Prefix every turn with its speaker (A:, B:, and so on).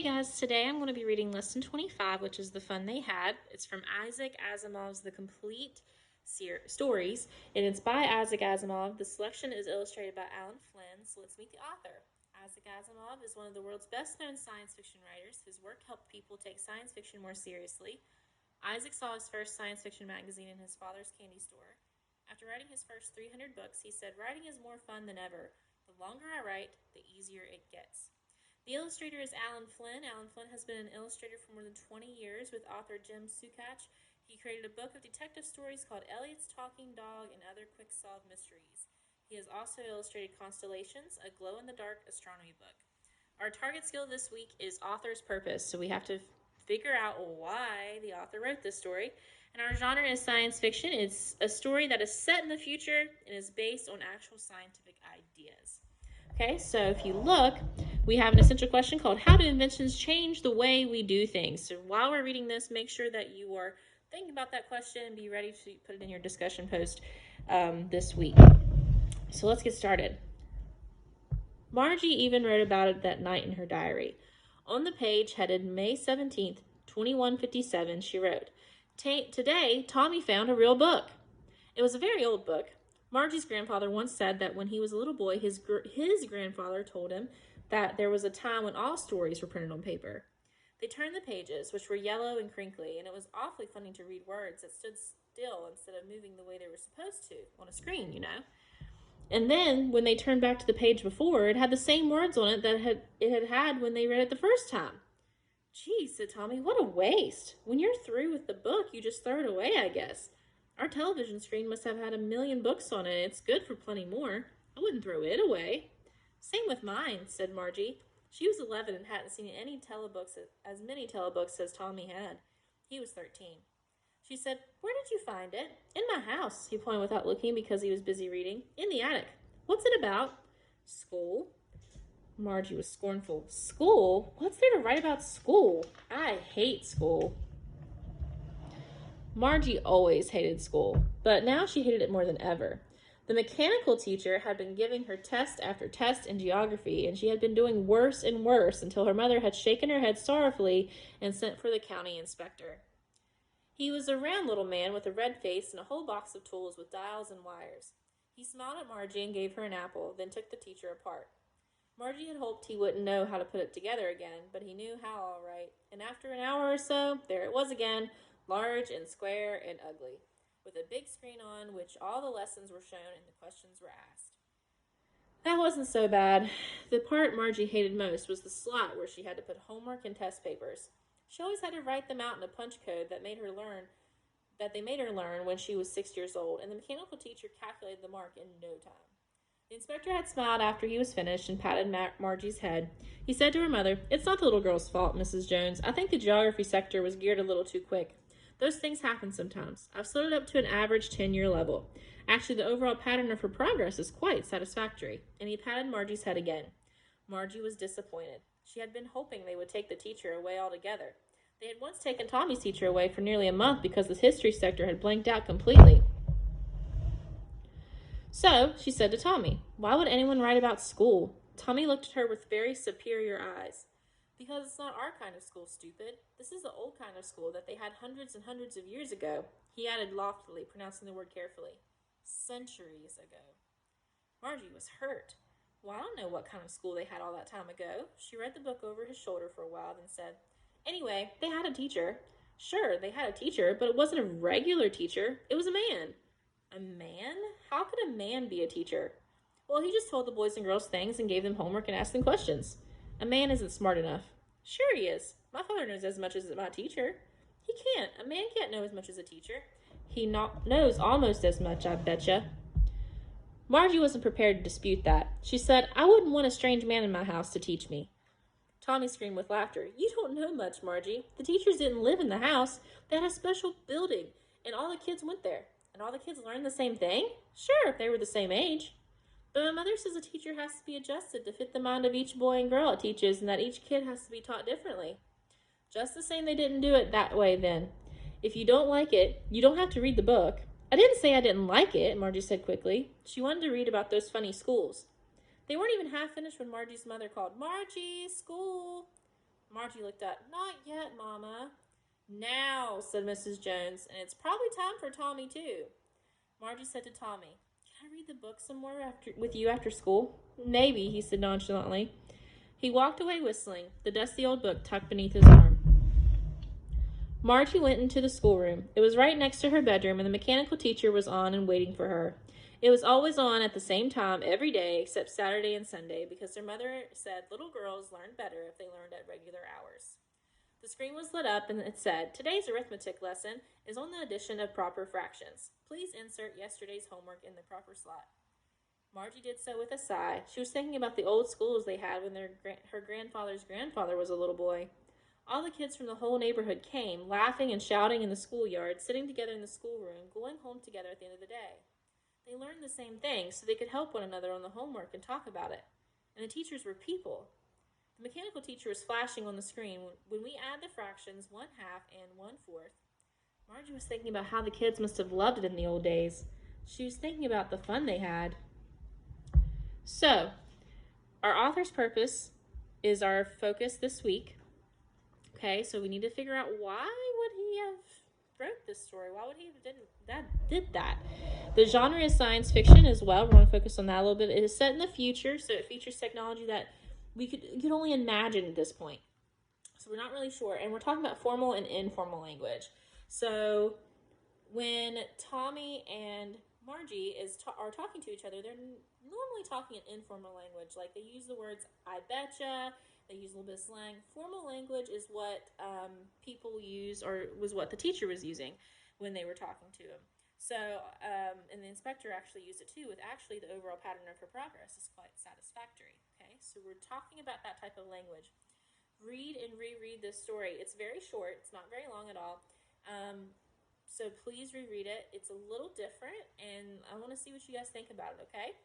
A: guys, today I'm going to be reading Lesson 25, which is The Fun They Had. It's from Isaac Asimov's The Complete Stories, and it's by Isaac Asimov. The selection is illustrated by Alan Flynn, so let's meet the author. Isaac Asimov is one of the world's best-known science fiction writers. His work helped people take science fiction more seriously. Isaac saw his first science fiction magazine in his father's candy store. After writing his first 300 books, he said, "Writing is more fun than ever. The longer I write, the easier it gets." The illustrator is Alan Flynn. Alan Flynn has been an illustrator for more than 20 years with author Jim Sukach. He created a book of detective stories called Elliot's Talking Dog and Other Quick-Solved Mysteries. He has also illustrated Constellations, a glow-in-the-dark astronomy book. Our target skill this week is author's purpose, so we have to figure out why the author wrote this story. And our genre is science fiction. It's a story that is set in the future and is based on actual scientific ideas. Okay, so if you look, we have an essential question called How do inventions change the way we do things? So while we're reading this, make sure that you are thinking about that question and be ready to put it in your discussion post this week. So let's get started. Margie even wrote about it that night in her diary. On the page headed May 17th, 2157, she wrote, "Today, Tommy found a real book." It was a very old book. Margie's grandfather once said that when he was a little boy, his grandfather told him that there was a time when all stories were printed on paper. They turned the pages, which were yellow and crinkly, and it was awfully funny to read words that stood still instead of moving the way they were supposed to on a screen, you know. And then, when they turned back to the page before, it had the same words on it that it had when they read it the first time. "Gee," said Tommy, "what a waste. When you're through with the book, you just throw it away, I guess. Our television screen must have had 1,000,000 books on it. It's good for plenty more. I wouldn't throw it away." "Same with mine," said Margie. She was 11 and hadn't seen as many telebooks as Tommy had. He was 13. She said, "Where did you find it?" "In my house," he pointed without looking because he was busy reading. "In the attic." "What's it about?" "School." Margie was scornful. "School? What's there to write about school? I hate school." Margie always hated school, but now she hated it more than ever. The mechanical teacher had been giving her test after test in geography, and she had been doing worse and worse until her mother had shaken her head sorrowfully and sent for the county inspector. He was a round little man with a red face and a whole box of tools with dials and wires. He smiled at Margie and gave her an apple, then took the teacher apart. Margie had hoped he wouldn't know how to put it together again, but he knew how all right, and after an hour or so, there it was again, large and square and ugly, with a big screen on which all the lessons were shown and the questions were asked. That wasn't so bad. The part Margie hated most was the slot where she had to put homework and test papers. She always had to write them out in a punch code that they made her learn when she was 6 years old, and the mechanical teacher calculated the mark in no time. The inspector had smiled after he was finished and patted Margie's head. He said to her mother, "It's not the little girl's fault, Mrs. Jones. I think the geography sector was geared a little too quick. Those things happen sometimes. I've slowed it up to an average 10-year level. Actually, the overall pattern of her progress is quite satisfactory." And he patted Margie's head again. Margie was disappointed. She had been hoping they would take the teacher away altogether. They had once taken Tommy's teacher away for nearly a month because the history sector had blanked out completely. So, she said to Tommy, "Why would anyone write about school?" Tommy looked at her with very superior eyes. "Because it's not our kind of school, stupid. This is the old kind of school that they had hundreds and hundreds of years ago," he added loftily, pronouncing the word carefully. "Centuries ago." Margie was hurt. "Well, I don't know what kind of school they had all that time ago." She read the book over his shoulder for a while, then said, "Anyway, they had a teacher." "Sure, they had a teacher, but it wasn't a regular teacher. It was a man." "A man? How could a man be a teacher?" "Well, he just told the boys and girls things and gave them homework and asked them questions." "A man isn't smart enough." "Sure he is. My father knows as much as my teacher." "He can't. A man can't know as much as a teacher." "He knows almost as much, I betcha." Margie wasn't prepared to dispute that. She said, "I wouldn't want a strange man in my house to teach me." Tommy screamed with laughter. "You don't know much, Margie. The teachers didn't live in the house. They had a special building, and all the kids went there. And all the kids learned the same thing? Sure, if they were the same age. But my mother says a teacher has to be adjusted to fit the mind of each boy and girl it teaches, and that each kid has to be taught differently." "Just the same, they didn't do it that way then. If you don't like it, you don't have to read the book." "I didn't say I didn't like it," Margie said quickly. She wanted to read about those funny schools. They weren't even half finished when Margie's mother called, "Margie, school." Margie looked up. Not yet, Mama. Now, said Mrs. Jones, and it's probably time for Tommy, too. Margie said to Tommy, can I read the book some more with you after school? Maybe, he said nonchalantly. He walked away whistling, the dusty old book tucked beneath his arm. Margie went into the schoolroom. It was right next to her bedroom, and the mechanical teacher was on and waiting for her. It was always on at the same time every day except Saturday and Sunday because their mother said little girls learned better if they learned at regular hours. The screen was lit up and it said, today's arithmetic lesson is on the addition of proper fractions. Please insert yesterday's homework in the proper slot. Margie did so with a sigh. She was thinking about the old schools they had when her grandfather's grandfather was a little boy. All the kids from the whole neighborhood came, laughing and shouting in the schoolyard, sitting together in the schoolroom, going home together at the end of the day. They learned the same thing, so they could help one another on the homework and talk about it. And the teachers were people. The mechanical teacher was flashing on the screen. When we add the fractions 1/2 and 1/4, Margie was thinking about how the kids must have loved it in the old days. She was thinking about the fun they had. So, our author's purpose is our focus this week. Okay, so we need to figure out why would he have wrote this story? Why would he have did that? The genre is science fiction as well. We're going to focus on that a little bit. It is set in the future, so it features technology that you could only imagine at this point. So we're not really sure. And we're talking about formal and informal language. So when Tommy and Margie are talking to each other, they're normally talking in informal language. Like they use the words I betcha. They use a little bit of slang. Formal language is what people use, or was what the teacher was using when they were talking to him. So, and the inspector actually used it too, with actually the overall pattern of her progress is quite satisfactory. Okay, so we're talking about that type of language. Read and reread this story. It's very short. It's not very long at all. So please reread it. It's a little different, and I want to see what you guys think about it, okay?